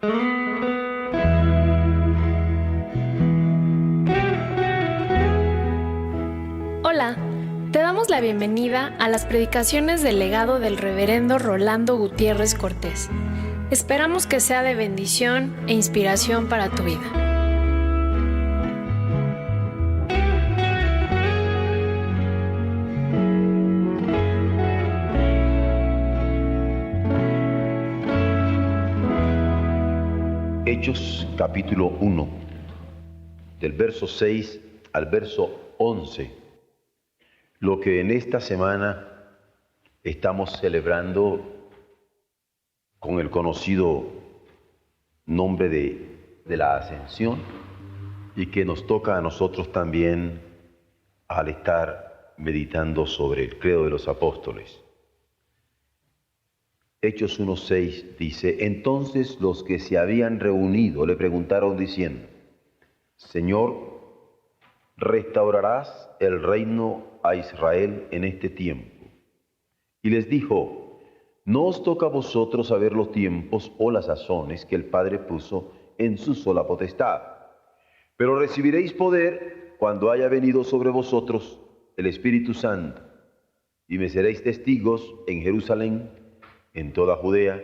Hola, te damos la bienvenida a las predicaciones del legado del reverendo Rolando Gutiérrez Cortés. Esperamos que sea de bendición e inspiración para tu vida. Hechos capítulo 1, del verso 6 al verso 11, lo que en esta semana estamos celebrando con el conocido nombre de la Ascensión y que nos toca a nosotros también al estar meditando sobre el credo de los apóstoles. Hechos 1:6 dice: entonces los que se habían reunido le preguntaron diciendo: Señor, ¿restaurarás el reino a Israel en este tiempo? Y les dijo: no os toca a vosotros saber los tiempos o las sazones que el Padre puso en su sola potestad, pero recibiréis poder cuando haya venido sobre vosotros el Espíritu Santo, y me seréis testigos en Jerusalén, en toda Judea,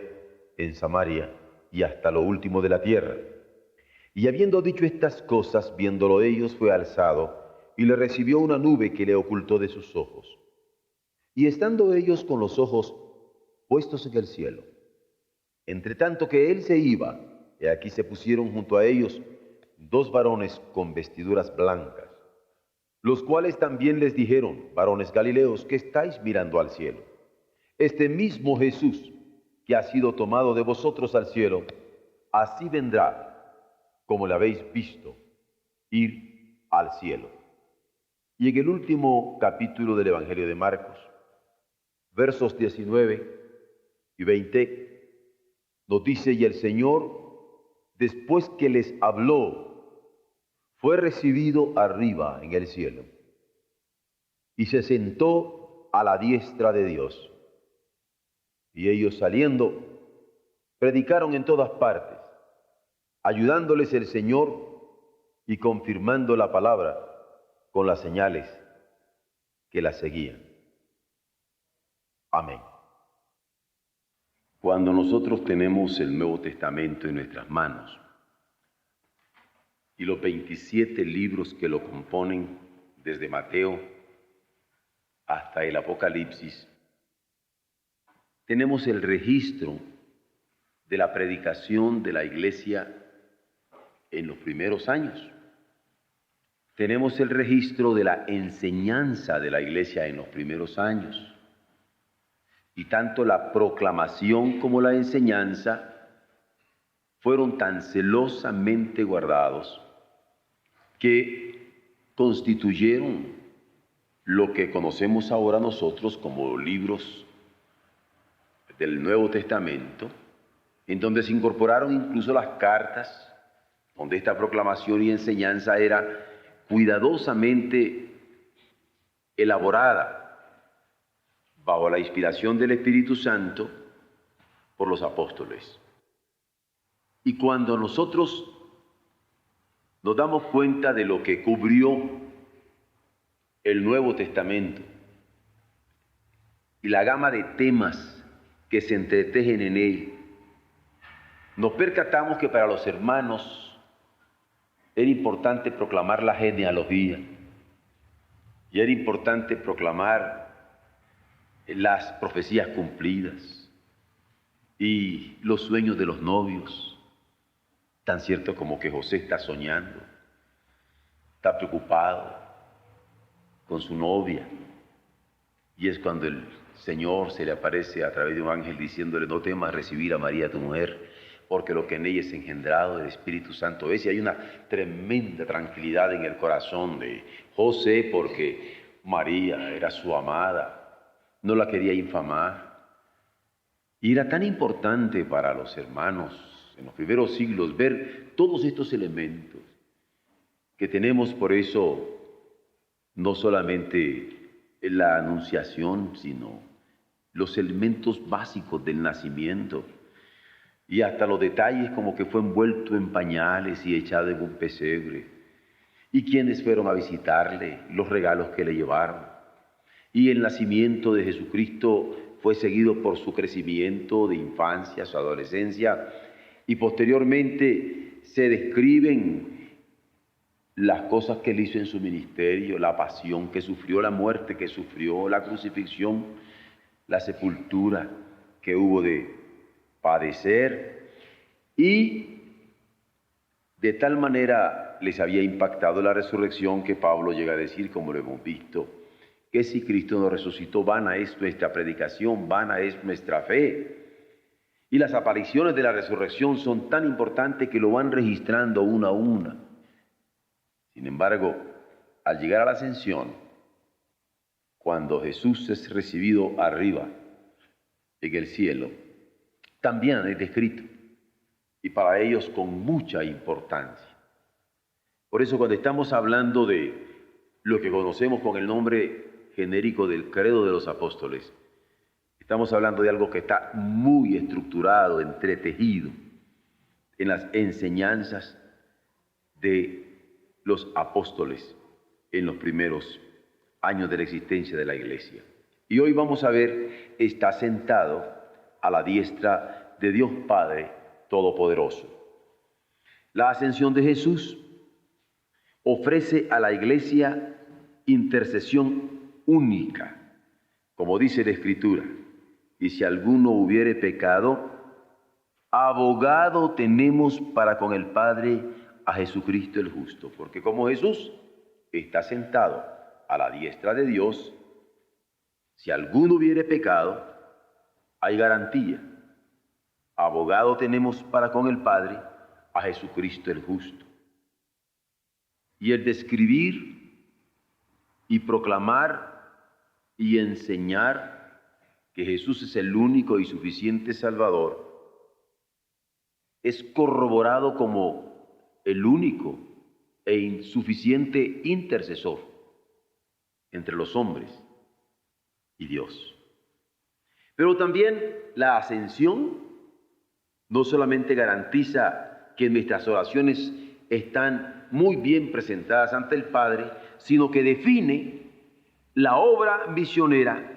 en Samaria y hasta lo último de la tierra. Y habiendo dicho estas cosas, viéndolo ellos, fue alzado, y le recibió una nube que le ocultó de sus ojos. Y estando ellos con los ojos puestos en el cielo, entre tanto que él se iba, y aquí se pusieron junto a ellos dos varones con vestiduras blancas, los cuales también les dijeron: varones Galileos, ¿qué estáis mirando al cielo? Este mismo Jesús, que ha sido tomado de vosotros al cielo, así vendrá como le habéis visto ir al cielo. Y en el último capítulo del Evangelio de Marcos, versos 19 y 20, nos dice: y el Señor, después que les habló, fue recibido arriba en el cielo, y se sentó a la diestra de Dios. Y ellos, saliendo, predicaron en todas partes, ayudándoles el Señor y confirmando la palabra con las señales que la seguían. Amén. Cuando nosotros tenemos el Nuevo Testamento en nuestras manos y los 27 libros que lo componen, desde Mateo hasta el Apocalipsis, tenemos el registro de la predicación de la iglesia en los primeros años. Tenemos el registro de la enseñanza de la iglesia en los primeros años. Y tanto la proclamación como la enseñanza fueron tan celosamente guardados que constituyeron lo que conocemos ahora nosotros como libros del Nuevo Testamento, en donde se incorporaron incluso las cartas, donde esta proclamación y enseñanza era cuidadosamente elaborada bajo la inspiración del Espíritu Santo por los apóstoles. Y cuando nosotros nos damos cuenta de lo que cubrió el Nuevo Testamento y la gama de temas que se entretejen en él, nos percatamos que para los hermanos era importante proclamar la genealogía y era importante proclamar las profecías cumplidas y los sueños de los novios, tan cierto como que José está soñando, está preocupado con su novia, y es cuando el Señor se le aparece a través de un ángel diciéndole: no temas recibir a María tu mujer, porque lo que en ella es engendrado del Espíritu Santo es. Y hay una tremenda tranquilidad en el corazón de José, porque María era su amada, no la quería infamar. Y era tan importante para los hermanos en los primeros siglos ver todos estos elementos que tenemos. Por eso no solamente la anunciación, sino los elementos básicos del nacimiento y hasta los detalles como que fue envuelto en pañales y echado en un pesebre. Y quienes fueron a visitarle, los regalos que le llevaron. Y el nacimiento de Jesucristo fue seguido por su crecimiento de infancia, su adolescencia, y posteriormente se describen las cosas que él hizo en su ministerio, la pasión que sufrió, la muerte que sufrió, la crucifixión, la sepultura que hubo de padecer, y de tal manera les había impactado la resurrección que Pablo llega a decir, como lo hemos visto, que si Cristo no resucitó, vana es nuestra predicación, vana es nuestra fe. Y las apariciones de la resurrección son tan importantes que lo van registrando una a una. Sin embargo, al llegar a la ascensión, cuando Jesús es recibido arriba en el cielo, también es descrito, y para ellos con mucha importancia. Por eso cuando estamos hablando de lo que conocemos con el nombre genérico del credo de los apóstoles, estamos hablando de algo que está muy estructurado, entretejido en las enseñanzas de los apóstoles en los primeros años de la existencia de la iglesia. Y hoy vamos a ver, está sentado a la diestra de Dios Padre Todopoderoso. La ascensión de Jesús ofrece a la iglesia intercesión única, como dice la Escritura, y si alguno hubiere pecado, abogado tenemos para con el Padre a Jesucristo el justo, porque como Jesús está sentado a la diestra de Dios, si alguno hubiere pecado, hay garantía. Abogado tenemos para con el Padre a Jesucristo el justo. Y el describir y proclamar y enseñar que Jesús es el único y suficiente Salvador es corroborado como el único e insuficiente intercesor entre los hombres y Dios. Pero también la ascensión no solamente garantiza que nuestras oraciones están muy bien presentadas ante el Padre, sino que define la obra misionera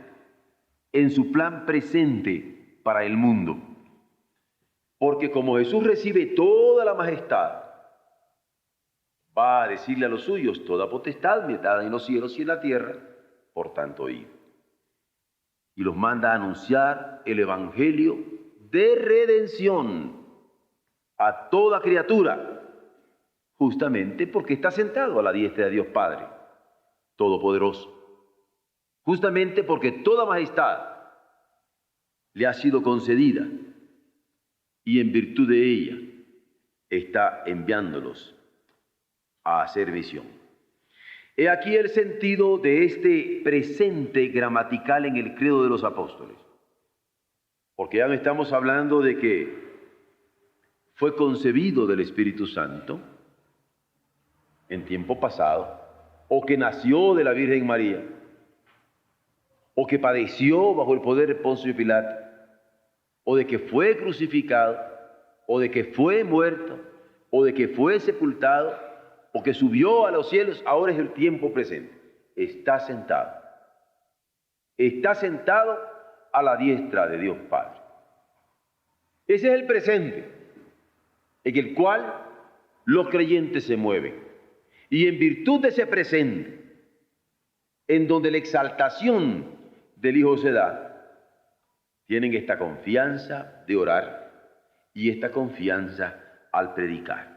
en su plan presente para el mundo. Porque como Jesús recibe toda la majestad, va a decirle a los suyos, toda potestad me es dada en los cielos y en la tierra, por tanto id. Y los manda a anunciar el evangelio de redención a toda criatura, justamente porque está sentado a la diestra de Dios Padre Todopoderoso. Justamente porque toda majestad le ha sido concedida y en virtud de ella está enviándolos a hacer misión. He aquí el sentido de este presente gramatical en el credo de los apóstoles. Porque ya no estamos hablando de que fue concebido del Espíritu Santo en tiempo pasado, o que nació de la Virgen María, o que padeció bajo el poder de Poncio Pilato, o de que fue crucificado, o de que fue muerto, o de que fue sepultado, o que subió a los cielos. Ahora es el tiempo presente. Está sentado. Está sentado a la diestra de Dios Padre. Ese es el presente en el cual los creyentes se mueven. Y en virtud de ese presente, en donde la exaltación del Hijo se da, tienen esta confianza de orar y esta confianza al predicar.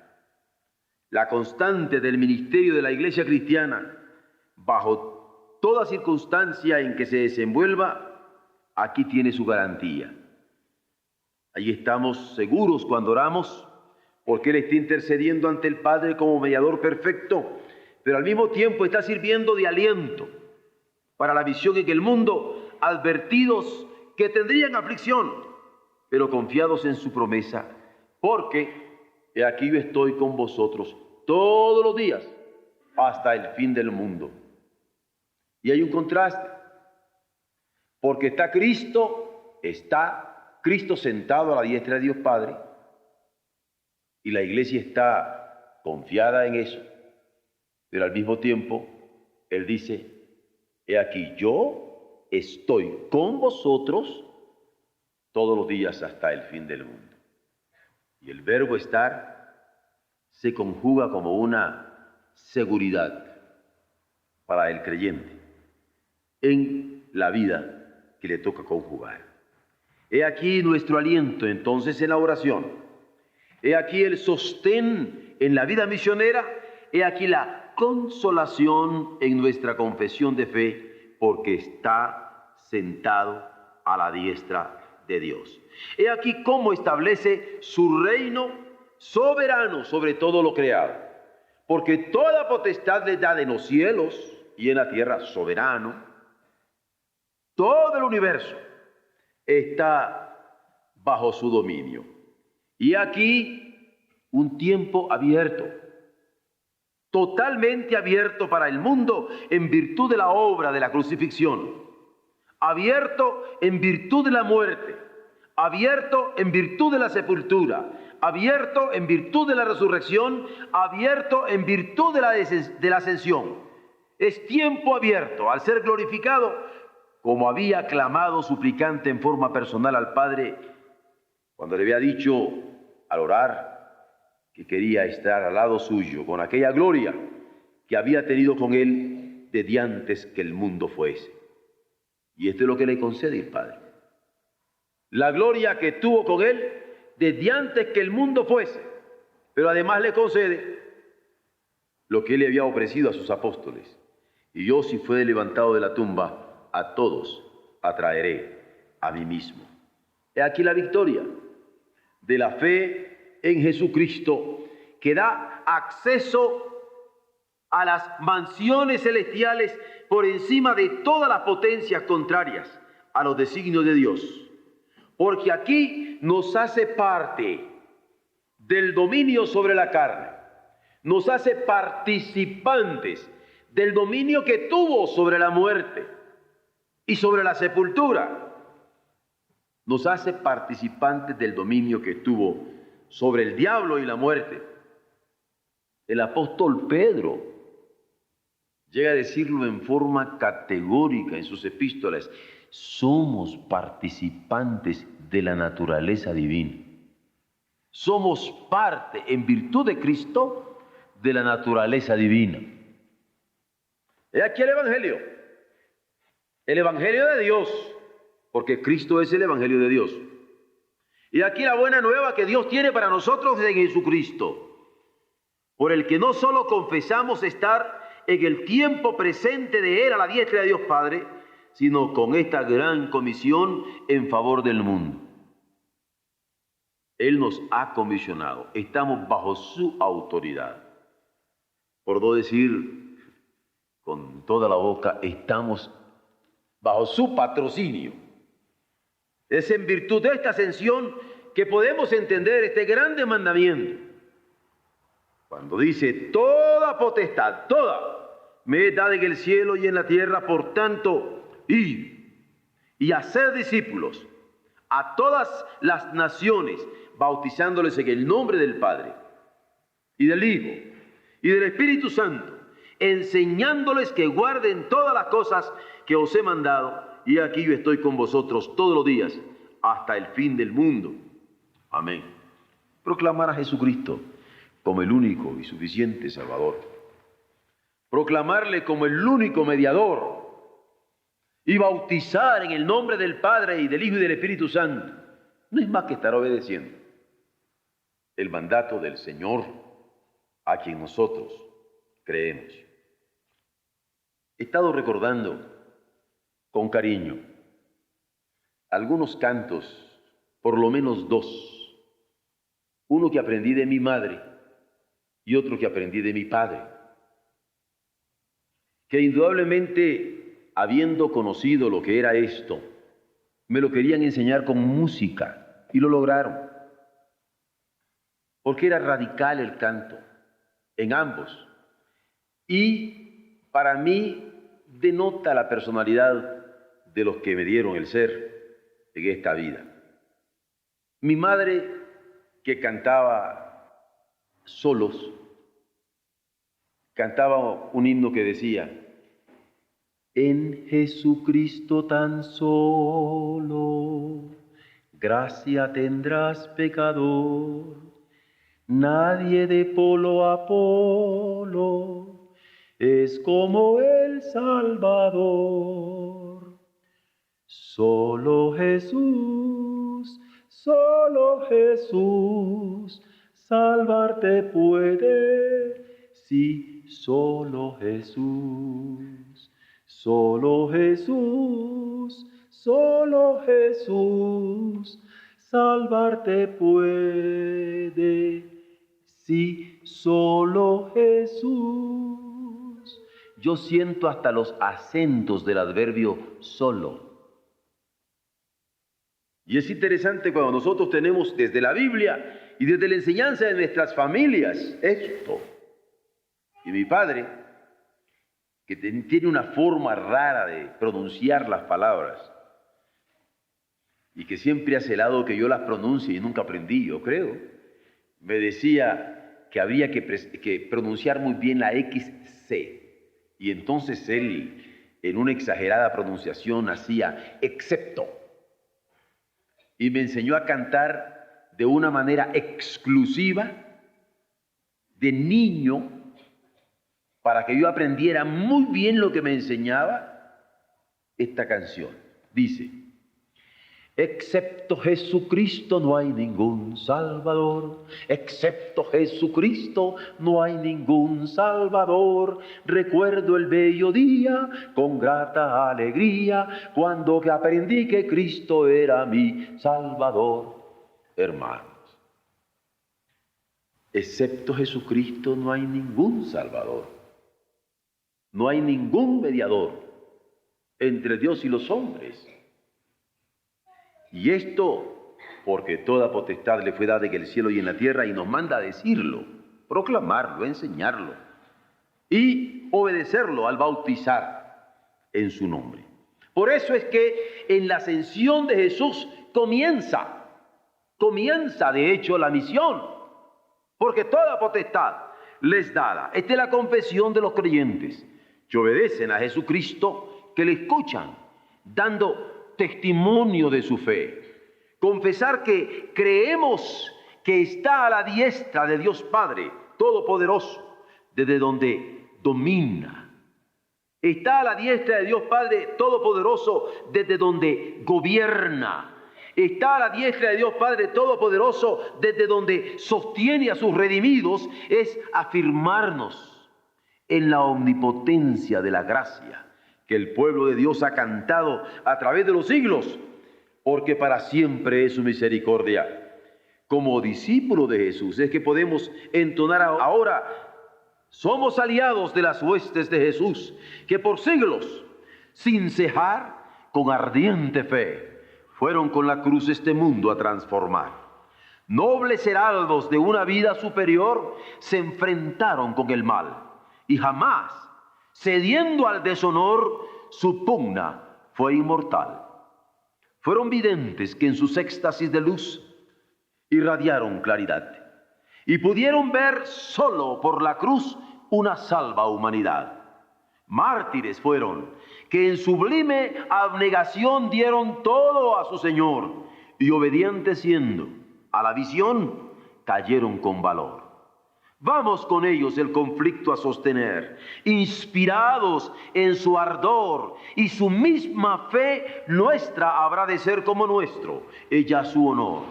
La constante del ministerio de la Iglesia cristiana, bajo toda circunstancia en que se desenvuelva, aquí tiene su garantía. Ahí estamos seguros cuando oramos, porque Él está intercediendo ante el Padre como mediador perfecto, pero al mismo tiempo está sirviendo de aliento para la visión en el mundo, advertidos que tendrían aflicción, pero confiados en su promesa, porque he aquí yo estoy con vosotros todos los días hasta el fin del mundo. Y hay un contraste, porque está Cristo sentado a la diestra de Dios Padre, y la iglesia está confiada en eso, pero al mismo tiempo Él dice, he aquí, yo estoy con vosotros todos los días hasta el fin del mundo. Y el verbo estar se conjuga como una seguridad para el creyente en la vida que le toca conjugar. He aquí nuestro aliento entonces en la oración. He aquí el sostén en la vida misionera. He aquí la consolación en nuestra confesión de fe, porque está sentado a la diestra de Dios. He aquí cómo establece su reino soberano sobre todo lo creado, porque toda potestad le da en los cielos y en la tierra, soberano. Todo el universo está bajo su dominio. Y aquí un tiempo abierto, totalmente abierto para el mundo en virtud de la obra de la crucifixión, abierto en virtud de la muerte, abierto en virtud de la sepultura, abierto en virtud de la resurrección, abierto en virtud de la ascensión. Es tiempo abierto al ser glorificado, como había clamado suplicante en forma personal al Padre cuando le había dicho al orar que quería estar al lado suyo con aquella gloria que había tenido con él desde antes que el mundo fuese. Y esto es lo que le concede el Padre. La gloria que tuvo con él desde antes que el mundo fuese, pero además le concede lo que él le había ofrecido a sus apóstoles. Y yo, si fuere levantado de la tumba, a todos atraeré a mí mismo. He aquí la victoria de la fe en Jesucristo, que da acceso a las mansiones celestiales por encima de todas las potencias contrarias a los designios de Dios. Porque aquí nos hace parte del dominio sobre la carne, nos hace participantes del dominio que tuvo sobre la muerte y sobre la sepultura. Nos hace participantes del dominio que tuvo sobre el diablo y la muerte. El apóstol Pedro llega a decirlo en forma categórica en sus epístolas: somos participantes de la naturaleza divina. Somos parte, en virtud de Cristo, de la naturaleza divina. He aquí el Evangelio de Dios, porque Cristo es el Evangelio de Dios. Y aquí la buena nueva que Dios tiene para nosotros en Jesucristo, por el que no solo confesamos estar en el tiempo presente de Él a la diestra de Dios Padre, sino con esta gran comisión en favor del mundo. Él nos ha comisionado, estamos bajo su autoridad. Por no decir con toda la boca, estamos bajo su patrocinio. Es en virtud de esta ascensión que podemos entender este grande mandamiento. Cuando dice, toda potestad, toda, me es dada en el cielo y en la tierra, por tanto, id y hacer discípulos a todas las naciones, bautizándoles en el nombre del Padre y del Hijo y del Espíritu Santo, enseñándoles que guarden todas las cosas que os he mandado, y aquí yo estoy con vosotros todos los días hasta el fin del mundo. Amén. Proclamar a Jesucristo como el único y suficiente Salvador. Proclamarle como el único mediador y bautizar en el nombre del Padre y del Hijo y del Espíritu Santo no es más que estar obedeciendo el mandato del Señor a quien nosotros creemos. He estado recordando con cariño algunos cantos, por lo menos dos, uno que aprendí de mi madre y otro que aprendí de mi padre, que indudablemente, habiendo conocido lo que era esto, me lo querían enseñar con música y lo lograron, porque era radical el canto en ambos y para mí denota la personalidad de los que me dieron el ser en esta vida. Mi madre, que cantaba solos, cantaba un himno que decía: en Jesucristo tan solo, gracia tendrás pecador, nadie de polo a polo es como el Salvador. Solo Jesús, salvarte puede, sí, solo Jesús. Solo Jesús, salvarte puede, sí, solo Jesús. Yo siento hasta los acentos del adverbio solo. Y es interesante cuando nosotros tenemos desde la Biblia y desde la enseñanza de nuestras familias esto. Y mi padre, que tiene una forma rara de pronunciar las palabras y que siempre ha celado que yo las pronuncie y nunca aprendí, yo creo, me decía que había que pronunciar muy bien la XC. Y entonces él, en una exagerada pronunciación, hacía excepto. Y me enseñó a cantar de una manera exclusiva, de niño, para que yo aprendiera muy bien lo que me enseñaba esta canción. Dice: excepto Jesucristo no hay ningún Salvador, excepto Jesucristo no hay ningún Salvador. Recuerdo el bello día con grata alegría, cuando que aprendí que Cristo era mi Salvador. Hermanos, excepto Jesucristo no hay ningún Salvador. No hay ningún mediador entre Dios y los hombres. Y esto porque toda potestad le fue dada en el cielo y en la tierra, y nos manda a decirlo, proclamarlo, enseñarlo y obedecerlo al bautizar en su nombre. Por eso es que en la ascensión de Jesús comienza de hecho la misión, porque toda potestad les dada. Esta es la confesión de los creyentes que obedecen a Jesucristo, que le escuchan, dando testimonio de su fe. Confesar que creemos que está a la diestra de Dios Padre Todopoderoso, desde donde domina. Está a la diestra de Dios Padre Todopoderoso, desde donde gobierna. Está a la diestra de Dios Padre Todopoderoso, desde donde sostiene a sus redimidos. Es afirmarnos en la omnipotencia de la gracia que el pueblo de Dios ha cantado a través de los siglos, porque para siempre es su misericordia. Como discípulo de Jesús es que podemos entonar ahora: somos aliados de las huestes de Jesús, que por siglos, sin cejar, con ardiente fe, fueron con la cruz este mundo a transformar. Nobles heraldos de una vida superior se enfrentaron con el mal, y jamás, cediendo al deshonor, su pugna fue inmortal. Fueron videntes que en sus éxtasis de luz irradiaron claridad, y pudieron ver solo por la cruz una salva humanidad. Mártires fueron que en sublime abnegación dieron todo a su Señor, y obedientes siendo a la visión, cayeron con valor. Vamos con ellos el conflicto a sostener, inspirados en su ardor, y su misma fe nuestra habrá de ser como nuestro, ella su honor.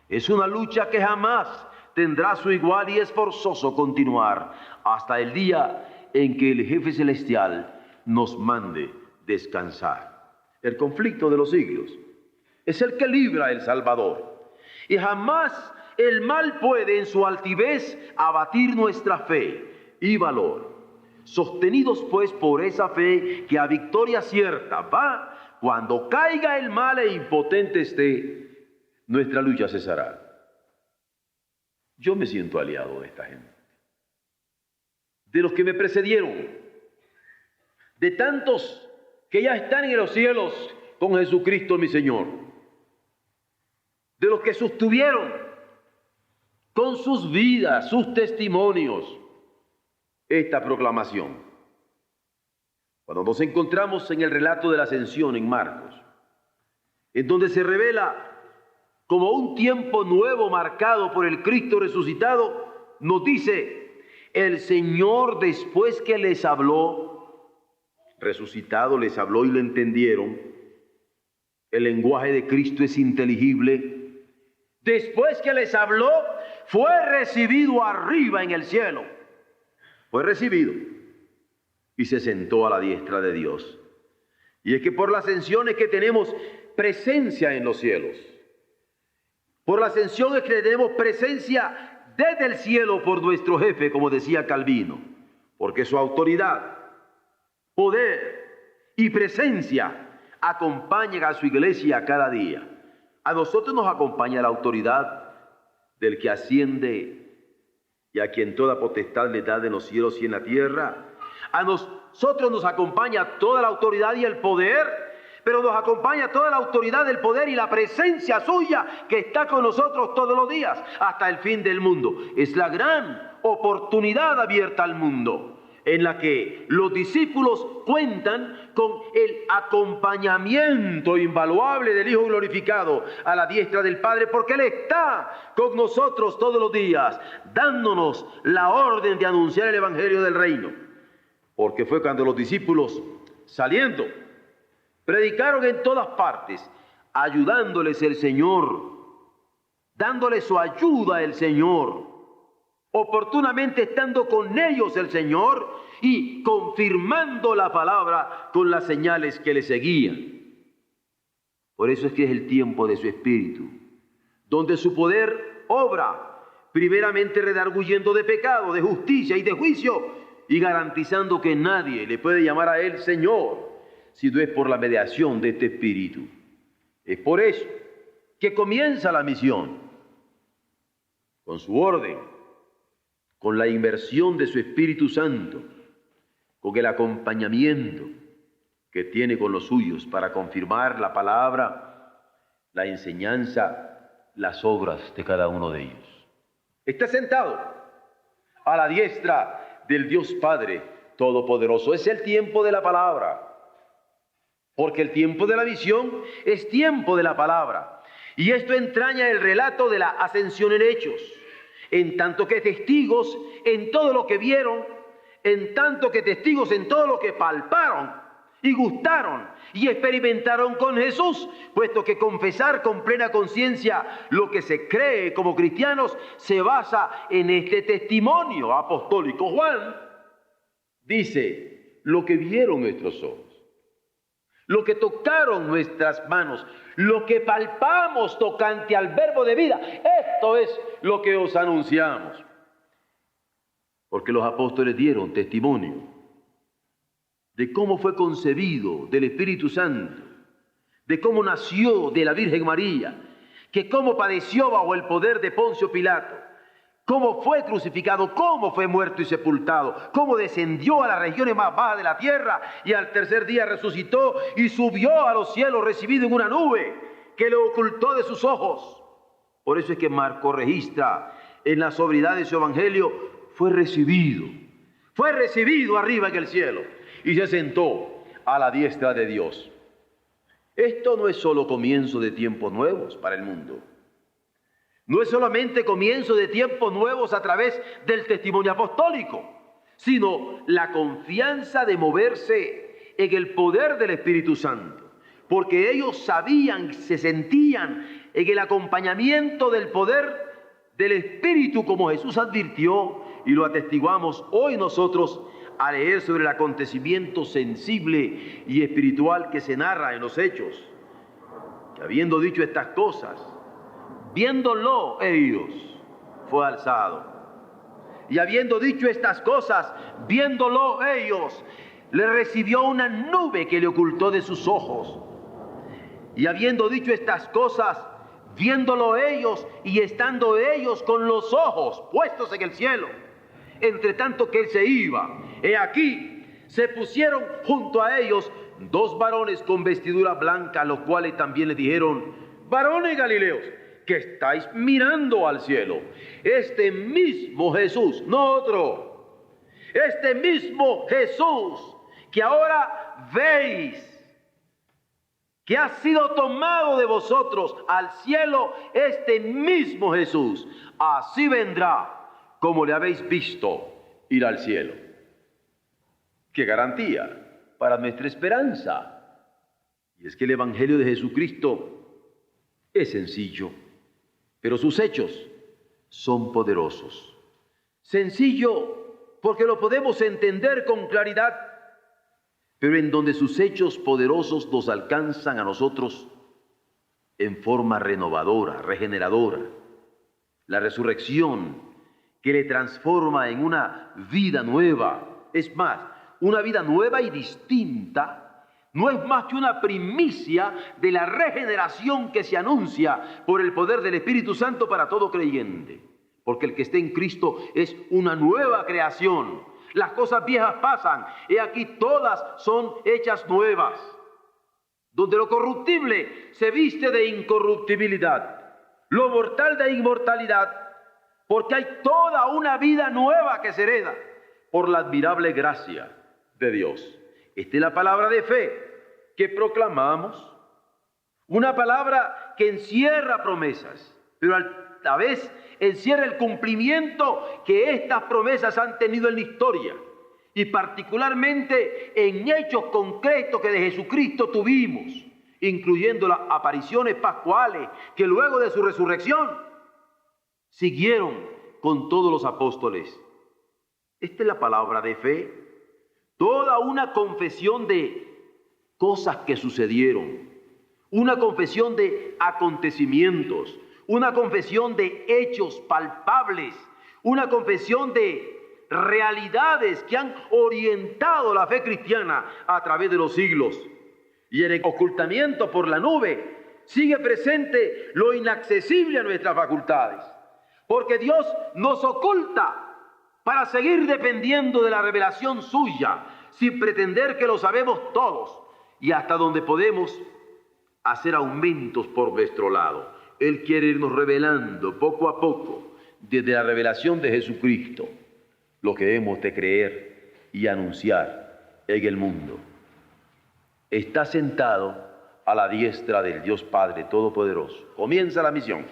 Es una lucha que jamás tendrá su igual, y es forzoso continuar hasta el día en que el jefe celestial nos mande descansar. El conflicto de los siglos es el que libra el Salvador, y jamás el mal puede en su altivez abatir nuestra fe y valor. Sostenidos pues por esa fe que a victoria cierta va, cuando caiga el mal e impotente esté, nuestra lucha cesará. Yo me siento aliado de esta gente, de los que me precedieron, de tantos que ya están en los cielos con Jesucristo mi Señor, de los que sostuvieron con sus vidas, sus testimonios, esta proclamación. Cuando nos encontramos en el relato de la ascensión en Marcos, en donde se revela como un tiempo nuevo marcado por el Cristo resucitado, nos dice, el Señor después que les habló, resucitado les habló y lo entendieron. El lenguaje de Cristo es inteligible. Después que les habló, fue recibido arriba en el cielo. Fue recibido y se sentó a la diestra de Dios. Y es que por la ascensión es que tenemos presencia en los cielos. Por la ascensión es que tenemos presencia desde el cielo por nuestro jefe, como decía Calvino, porque su autoridad, poder y presencia acompañan a su iglesia cada día. A nosotros nos acompaña la autoridad del que asciende y a quien toda potestad le da en los cielos y en la tierra. A nosotros nos acompaña toda la autoridad y el poder, pero nos acompaña toda la autoridad, el poder y la presencia suya que está con nosotros todos los días hasta el fin del mundo. Es la gran oportunidad abierta al mundo en la que los discípulos cuentan con el acompañamiento invaluable del Hijo glorificado a la diestra del Padre, porque Él está con nosotros todos los días, dándonos la orden de anunciar el Evangelio del Reino. Porque fue cuando los discípulos, saliendo, predicaron en todas partes, ayudándoles el Señor, dándoles su ayuda el Señor, oportunamente estando con ellos el Señor y confirmando la palabra con las señales que le seguían. Por eso es que es el tiempo de su Espíritu, donde su poder obra, primeramente redarguyendo de pecado, de justicia y de juicio, y garantizando que nadie le puede llamar a Él Señor, si no es por la mediación de este Espíritu. Es por eso que comienza la misión, con su orden, con la inmersión de su Espíritu Santo, con el acompañamiento que tiene con los suyos para confirmar la palabra, la enseñanza, las obras de cada uno de ellos. Está sentado a la diestra del Dios Padre Todopoderoso. Es el tiempo de la palabra, porque el tiempo de la visión es tiempo de la palabra. Y esto entraña el relato de la ascensión en Hechos, en tanto que testigos en todo lo que vieron, en tanto que testigos en todo lo que palparon y gustaron y experimentaron con Jesús, puesto que confesar con plena conciencia lo que se cree como cristianos se basa en este testimonio apostólico. Juan dice, lo que vieron nuestros ojos, lo que tocaron nuestras manos, lo que palpamos tocante al verbo de vida, esto es lo que os anunciamos. Porque los apóstoles dieron testimonio de cómo fue concebido del Espíritu Santo, de cómo nació de la Virgen María, que cómo padeció bajo el poder de Poncio Pilato, cómo fue crucificado, cómo fue muerto y sepultado, cómo descendió a las regiones más bajas de la tierra y al tercer día resucitó y subió a los cielos recibido en una nube que le ocultó de sus ojos. Por eso es que Marcos registra en la sobriedad de su evangelio, fue recibido arriba en el cielo y se sentó a la diestra de Dios. Esto no es solo comienzo de tiempos nuevos para el mundo. No es solamente comienzo de tiempos nuevos a través del testimonio apostólico, sino la confianza de moverse en el poder del Espíritu Santo, porque ellos sabían, se sentían en el acompañamiento del poder del Espíritu, como Jesús advirtió, y lo atestiguamos hoy nosotros a leer sobre el acontecimiento sensible y espiritual que se narra en los Hechos. Que habiendo dicho estas cosas, viéndolo ellos, fue alzado. Y habiendo dicho estas cosas, viéndolo ellos, le recibió una nube que le ocultó de sus ojos. Y habiendo dicho estas cosas, viéndolo ellos y estando ellos con los ojos puestos en el cielo, entre tanto que él se iba, he aquí, se pusieron junto a ellos 2 varones con vestidura blanca, los cuales también le dijeron, varones Galileos, que estáis mirando al cielo. Este mismo Jesús, no otro, este mismo Jesús que ahora veis, que ha sido tomado de vosotros al cielo, este mismo Jesús, así vendrá como le habéis visto ir al cielo. ¡Qué garantía para nuestra esperanza! Y es que el Evangelio de Jesucristo es sencillo, pero sus hechos son poderosos. Sencillo porque lo podemos entender con claridad, pero en donde sus hechos poderosos nos alcanzan a nosotros en forma renovadora, regeneradora. La resurrección que le transforma en una vida nueva. Es más, una vida nueva y distinta no es más que una primicia de la regeneración que se anuncia por el poder del Espíritu Santo para todo creyente. Porque el que esté en Cristo es una nueva creación. Las cosas viejas pasan, y aquí todas son hechas nuevas. Donde lo corruptible se viste de incorruptibilidad, lo mortal de inmortalidad, porque hay toda una vida nueva que se hereda por la admirable gracia de Dios. Esta es la palabra de fe que proclamamos, una palabra que encierra promesas, pero a la vez encierra el cumplimiento que estas promesas han tenido en la historia, y particularmente en hechos concretos que de Jesucristo tuvimos, incluyendo las apariciones pascuales que luego de su resurrección siguieron con todos los apóstoles. Esta es la palabra de fe, toda una confesión de cosas que sucedieron, una confesión de acontecimientos, una confesión de hechos palpables, una confesión de realidades que han orientado la fe cristiana a través de los siglos. Y en el ocultamiento por la nube sigue presente lo inaccesible a nuestras facultades, porque Dios nos oculta para seguir dependiendo de la revelación suya, sin pretender que lo sabemos todos, y hasta donde podemos hacer aumentos por nuestro lado. Él quiere irnos revelando poco a poco, desde la revelación de Jesucristo, lo que hemos de creer y anunciar en el mundo. Está sentado a la diestra del Dios Padre Todopoderoso. Comienza la misión.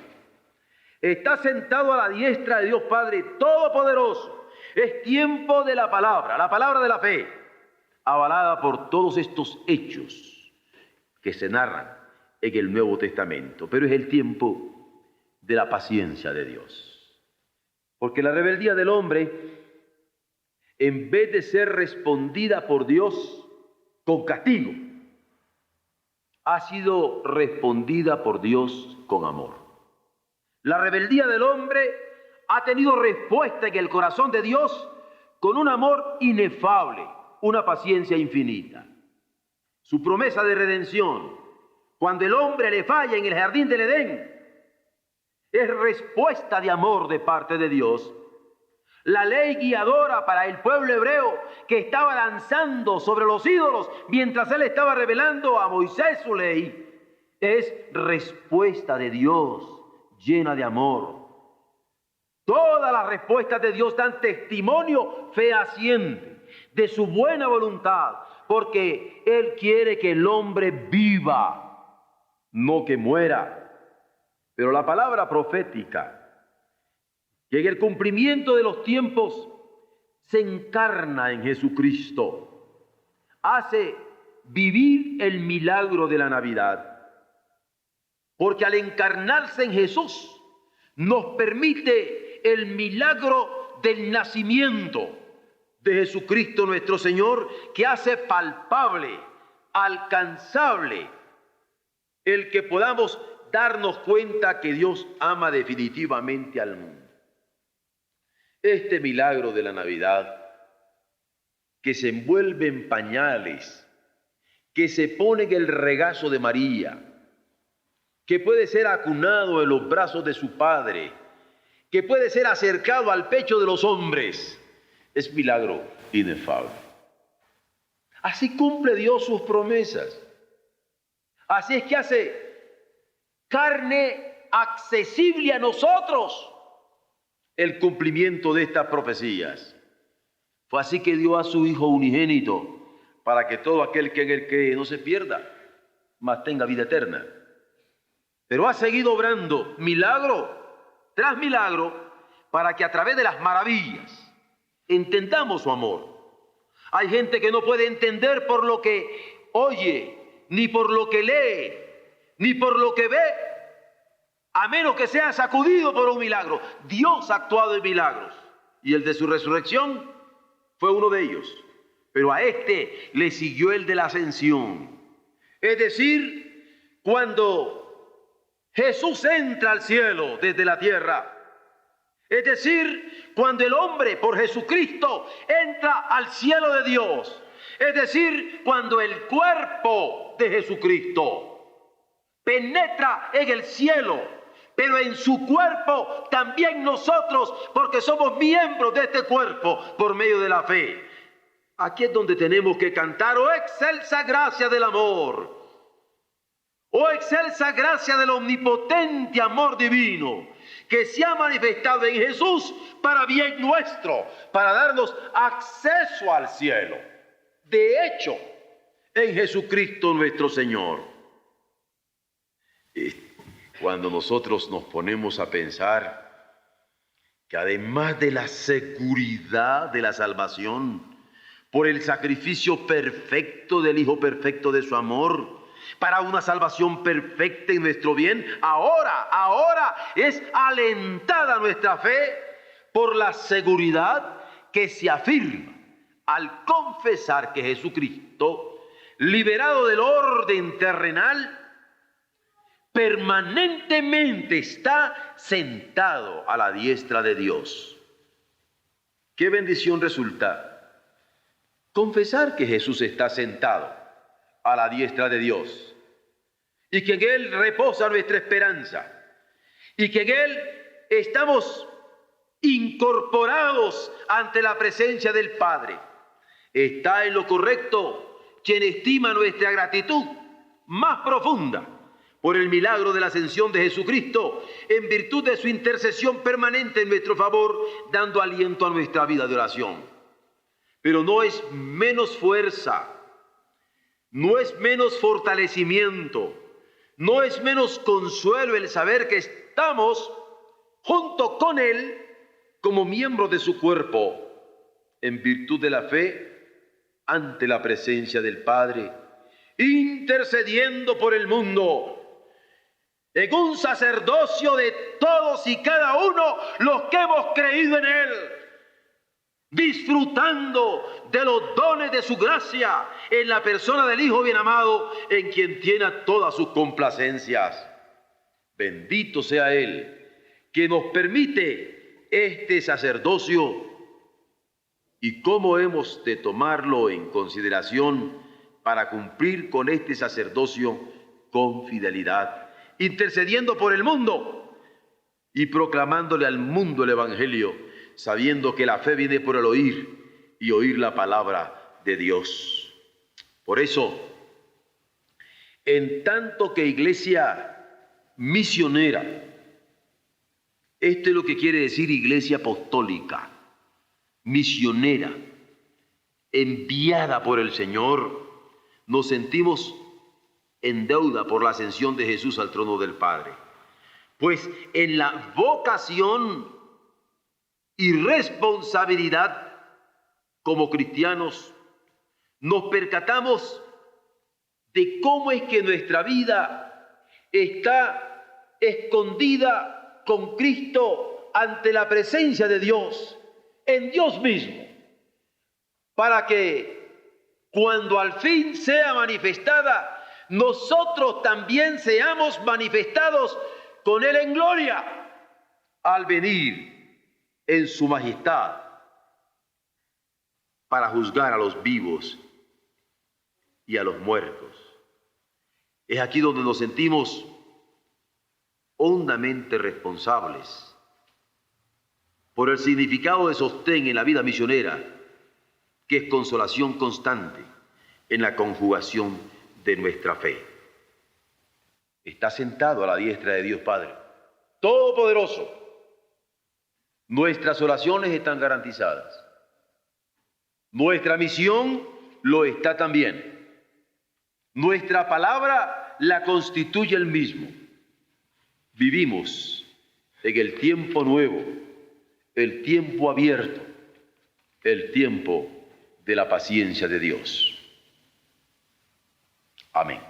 Está sentado a la diestra de Dios Padre Todopoderoso. Es tiempo de la palabra de la fe, avalada por todos estos hechos que se narran en el Nuevo Testamento. Pero es el tiempo de la paciencia de Dios. Porque la rebeldía del hombre, en vez de ser respondida por Dios con castigo, ha sido respondida por Dios con amor. La rebeldía del hombre ha tenido respuesta en el corazón de Dios con un amor inefable, una paciencia infinita. Su promesa de redención, cuando el hombre le falla en el jardín del Edén, es respuesta de amor de parte de Dios. La ley guiadora para el pueblo hebreo que estaba lanzando sobre los ídolos mientras él estaba revelando a Moisés su ley, es respuesta de Dios llena de amor. Todas las respuestas de Dios dan testimonio fehaciente de su buena voluntad, porque Él quiere que el hombre viva, no que muera. Pero la palabra profética, que en el cumplimiento de los tiempos se encarna en Jesucristo, hace vivir el milagro de la Navidad. Porque al encarnarse en Jesús, nos permite el milagro del nacimiento de Jesucristo nuestro Señor, que hace palpable, alcanzable, el que podamos darnos cuenta que Dios ama definitivamente al mundo. Este milagro de la Navidad, que se envuelve en pañales, que se pone en el regazo de María, que puede ser acunado en los brazos de su padre, que puede ser acercado al pecho de los hombres, es milagro inefable. Así cumple Dios sus promesas. Así es que hace carne accesible a nosotros el cumplimiento de estas profecías. Fue así que dio a su Hijo unigénito, para que todo aquel que en él cree no se pierda, mas tenga vida eterna. Pero ha seguido obrando milagro tras milagro, para que a través de las maravillas entendamos su amor. Hay gente que no puede entender por lo que oye, ni por lo que lee, ni por lo que ve, a menos que sea sacudido por un milagro. Dios ha actuado en milagros, y el de su resurrección fue uno de ellos. Pero a este le siguió el de la ascensión. Es decir, cuando Jesús entra al cielo desde la tierra, es decir, cuando el hombre por Jesucristo entra al cielo de Dios, es decir, cuando el cuerpo de Jesucristo penetra en el cielo, pero en su cuerpo también nosotros, porque somos miembros de este cuerpo por medio de la fe. Aquí es donde tenemos que cantar: oh excelsa gracia del amor, oh excelsa gracia del omnipotente amor divino, que se ha manifestado en Jesús para bien nuestro, para darnos acceso al cielo. De hecho, en Jesucristo nuestro Señor. Cuando nosotros nos ponemos a pensar que además de la seguridad de la salvación, por el sacrificio perfecto del Hijo perfecto de su amor, para una salvación perfecta en nuestro bien, ahora es alentada nuestra fe por la seguridad que se afirma al confesar que Jesucristo, liberado del orden terrenal, permanentemente está sentado a la diestra de Dios. ¿Qué bendición resulta? Confesar que Jesús está sentado a la diestra de Dios, y que en Él reposa nuestra esperanza, y que en Él estamos incorporados ante la presencia del Padre. Está en lo correcto quien estima nuestra gratitud más profunda por el milagro de la ascensión de Jesucristo, en virtud de su intercesión permanente en nuestro favor, dando aliento a nuestra vida de oración. Pero no es menos fuerza, no es menos fortalecimiento, no es menos consuelo el saber que estamos junto con Él como miembros de su cuerpo, en virtud de la fe, ante la presencia del Padre, intercediendo por el mundo, en un sacerdocio de todos y cada uno los que hemos creído en Él, disfrutando de los dones de su gracia en la persona del Hijo bien amado, en quien tiene todas sus complacencias. Bendito sea Él, que nos permite este sacerdocio, y cómo hemos de tomarlo en consideración para cumplir con este sacerdocio con fidelidad, intercediendo por el mundo y proclamándole al mundo el Evangelio, sabiendo que la fe viene por el oír y oír la palabra de Dios. Por eso, en tanto que iglesia misionera, esto es lo que quiere decir iglesia apostólica, misionera, enviada por el Señor, nos sentimos en deuda por la ascensión de Jesús al trono del Padre. Pues en la vocación y responsabilidad como cristianos nos percatamos de cómo es que nuestra vida está escondida con Cristo ante la presencia de Dios, en Dios mismo, para que cuando al fin sea manifestada, nosotros también seamos manifestados con Él en gloria, al venir en su majestad para juzgar a los vivos y a los muertos. Es aquí donde nos sentimos hondamente responsables por el significado de sostén en la vida misionera, que es consolación constante en la conjugación de nuestra fe. Está sentado a la diestra de Dios Padre. todopoderoso, nuestras oraciones están garantizadas. Nuestra misión lo está también. Nuestra palabra la constituye Él mismo. Vivimos en el tiempo nuevo, el tiempo abierto, el tiempo de la paciencia de Dios. Amén.